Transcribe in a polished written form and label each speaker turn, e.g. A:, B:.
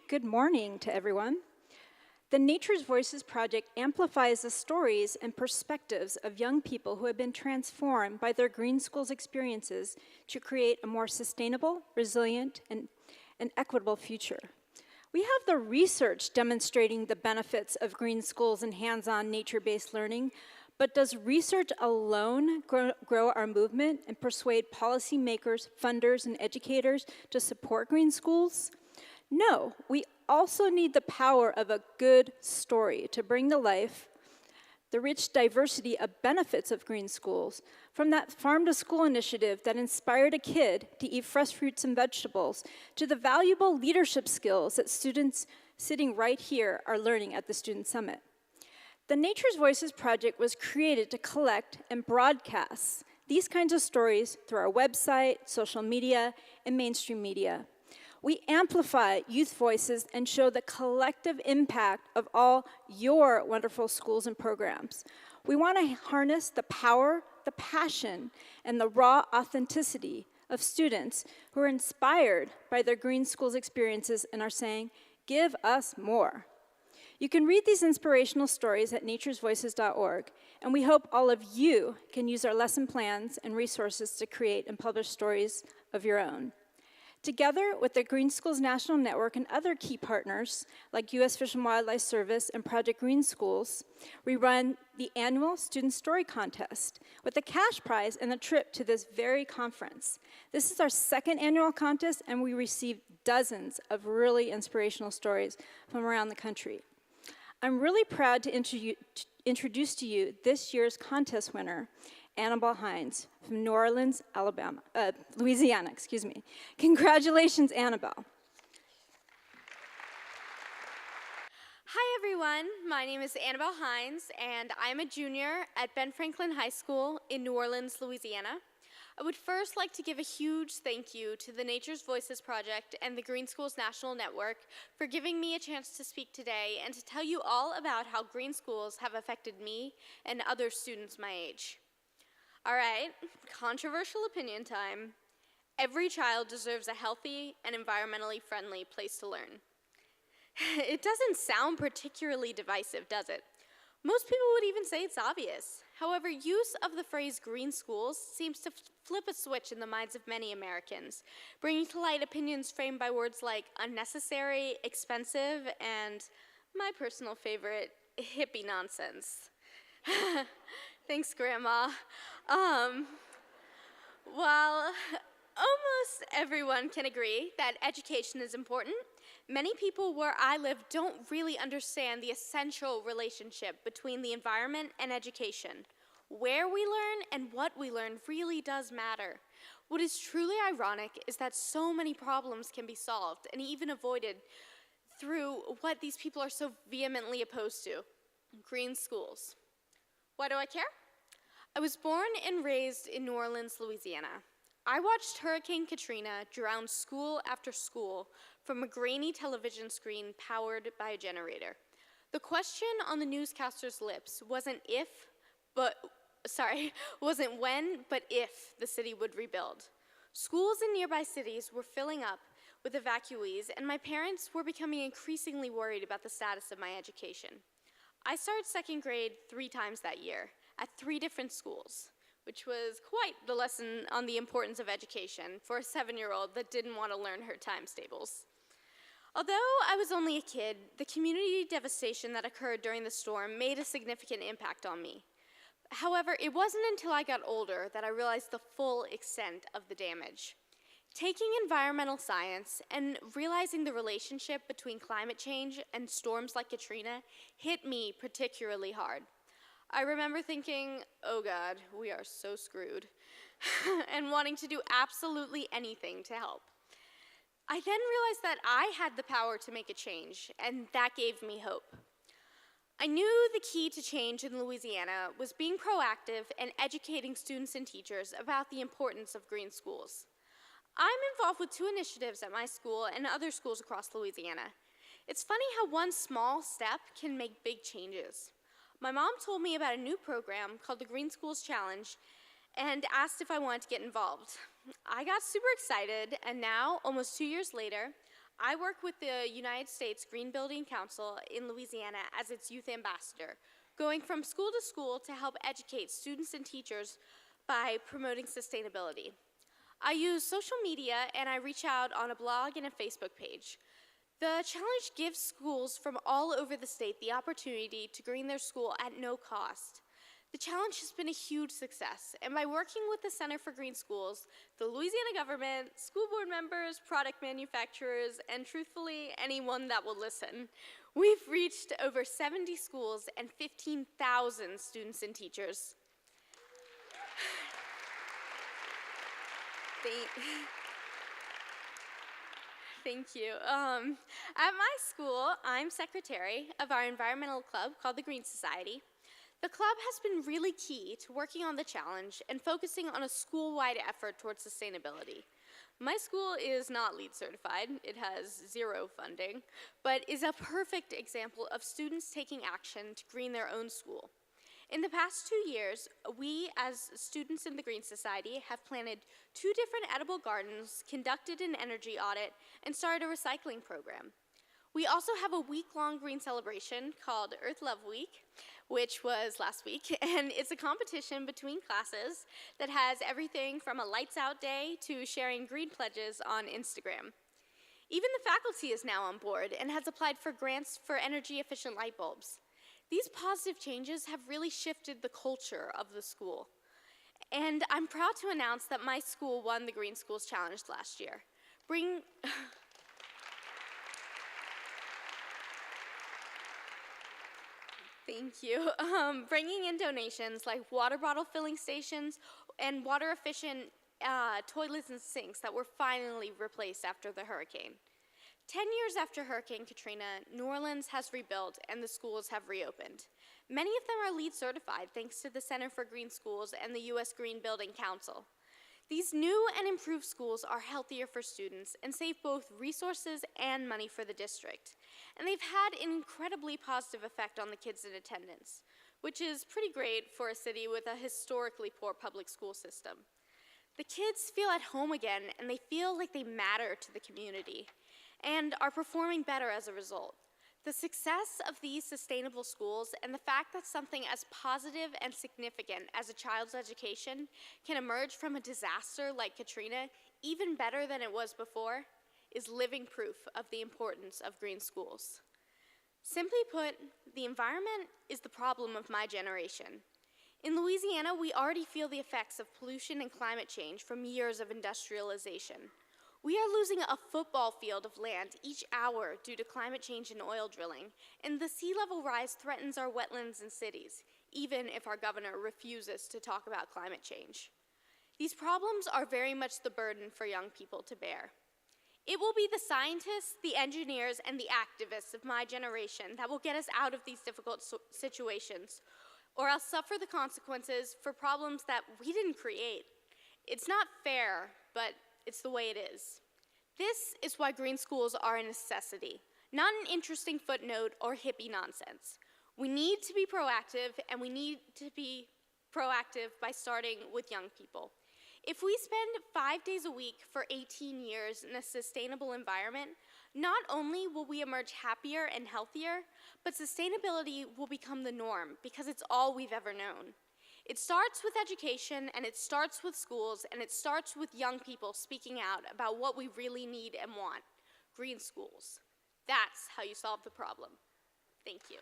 A: Good morning to everyone. The Nature's Voices Project amplifies the stories and perspectives of young people who have been transformed by their green schools experiences to create a more sustainable, resilient, and equitable future. We have the research demonstrating the benefits of green schools and hands-on nature-based learning, but does research alone grow our movement and persuade policymakers, funders, and educators to support green schools? No, we also need the power of a good story to bring to life the rich diversity of benefits of green schools, from that farm to school initiative that inspired a kid to eat fresh fruits and vegetables, to the valuable leadership skills that students sitting right here are learning at the Student Summit. The Nature's Voices Project was created to collect and broadcast these kinds of stories through our website, social media, and mainstream media. We amplify youth voices and show the collective impact of all your wonderful schools and programs. We want to harness the power, the passion, and the raw authenticity of students who are inspired by their green schools experiences and are saying, give us more. You can read these inspirational stories at naturesvoices.org, and we hope all of you can use our lesson plans and resources to create and publish stories of your own. Together with the Green Schools National Network and other key partners like U.S. Fish and Wildlife Service and Project Green Schools, we run the annual Student Story Contest with a cash prize and a trip to this very conference. This is our second annual contest, and we received dozens of really inspirational stories from around the country. I'm really proud to introduce to you this year's contest winner, Annabelle Hines from New Orleans, Louisiana. Congratulations, Annabelle.
B: Hi everyone, my name is Annabelle Hines and I'm a junior at Ben Franklin High School in New Orleans, Louisiana. I would first like to give a huge thank you to the Nature's Voices Project and the Green Schools National Network for giving me a chance to speak today and to tell you all about how green schools have affected me and other students my age. All right, controversial opinion time. Every child deserves a healthy and environmentally friendly place to learn. It doesn't sound particularly divisive, does it? Most people would even say it's obvious. However, use of the phrase green schools seems to flip a switch in the minds of many Americans, bringing to light opinions framed by words like unnecessary, expensive, and my personal favorite, hippie nonsense. Thanks, Grandma. While almost everyone can agree that education is important, many people where I live don't really understand the essential relationship between the environment and education. Where we learn and what we learn really does matter. What is truly ironic is that so many problems can be solved and even avoided through what these people are so vehemently opposed to, green schools. Why do I care? I was born and raised in New Orleans, Louisiana. I watched Hurricane Katrina drown school after school from a grainy television screen powered by a generator. The question on the newscaster's lips wasn't when, but if the city would rebuild. Schools in nearby cities were filling up with evacuees, and my parents were becoming increasingly worried about the status of my education. I started second grade 3 times that year, at 3 different schools, which was quite the lesson on the importance of education for a 7-year-old that didn't want to learn her times tables. Although I was only a kid, the community devastation that occurred during the storm made a significant impact on me. However, it wasn't until I got older that I realized the full extent of the damage. Taking environmental science and realizing the relationship between climate change and storms like Katrina hit me particularly hard. I remember thinking, oh God, we are so screwed, and wanting to do absolutely anything to help. I then realized that I had the power to make a change, and that gave me hope. I knew the key to change in Louisiana was being proactive and educating students and teachers about the importance of green schools. I'm involved with 2 initiatives at my school and other schools across Louisiana. It's funny how one small step can make big changes. My mom told me about a new program called the Green Schools Challenge and asked if I wanted to get involved. I got super excited, and now, almost 2 years later, I work with the United States Green Building Council in Louisiana as its youth ambassador, going from school to school to help educate students and teachers by promoting sustainability. I use social media and I reach out on a blog and a Facebook page. The challenge gives schools from all over the state the opportunity to green their school at no cost. The challenge has been a huge success, and by working with the Center for Green Schools, the Louisiana government, school board members, product manufacturers, and truthfully, anyone that will listen, we've reached over 70 schools and 15,000 students and teachers. Thank you. At my school, I'm secretary of our environmental club called the Green Society. The club has been really key to working on the challenge and focusing on a school-wide effort towards sustainability. My school is not LEED certified, it has 0 funding, but is a perfect example of students taking action to green their own school. In the past 2 years, we as students in the Green Society have planted 2 different edible gardens, conducted an energy audit, and started a recycling program. We also have a week-long green celebration called Earth Love Week, which was last week, and it's a competition between classes that has everything from a lights out day to sharing green pledges on Instagram. Even the faculty is now on board and has applied for grants for energy efficient light bulbs. These positive changes have really shifted the culture of the school. And I'm proud to announce that my school won the Green Schools Challenge last year. Thank you. Bringing in donations like water bottle filling stations and water efficient toilets and sinks that were finally replaced after the hurricane. 10 years after Hurricane Katrina, New Orleans has rebuilt and the schools have reopened. Many of them are LEED certified thanks to the Center for Green Schools and the U.S. Green Building Council. These new and improved schools are healthier for students and save both resources and money for the district. And they've had an incredibly positive effect on the kids in attendance, which is pretty great for a city with a historically poor public school system. The kids feel at home again and they feel like they matter to the community and are performing better as a result. The success of these sustainable schools and the fact that something as positive and significant as a child's education can emerge from a disaster like Katrina, even better than it was before, is living proof of the importance of green schools. Simply put, the environment is the problem of my generation. In Louisiana, we already feel the effects of pollution and climate change from years of industrialization. We are losing a football field of land each hour due to climate change and oil drilling, and the sea level rise threatens our wetlands and cities, even if our governor refuses to talk about climate change. These problems are very much the burden for young people to bear. It will be the scientists, the engineers, and the activists of my generation that will get us out of these difficult situations, or else suffer the consequences for problems that we didn't create. It's not fair, but it's the way it is. This is why green schools are a necessity, not an interesting footnote or hippie nonsense. We need to be proactive, and we need to be proactive by starting with young people. If we spend 5 days a week for 18 years in a sustainable environment, not only will we emerge happier and healthier, but sustainability will become the norm because it's all we've ever known. It starts with education, and it starts with schools, and it starts with young people speaking out about what we really need and want: green schools. That's how you solve the problem. Thank you.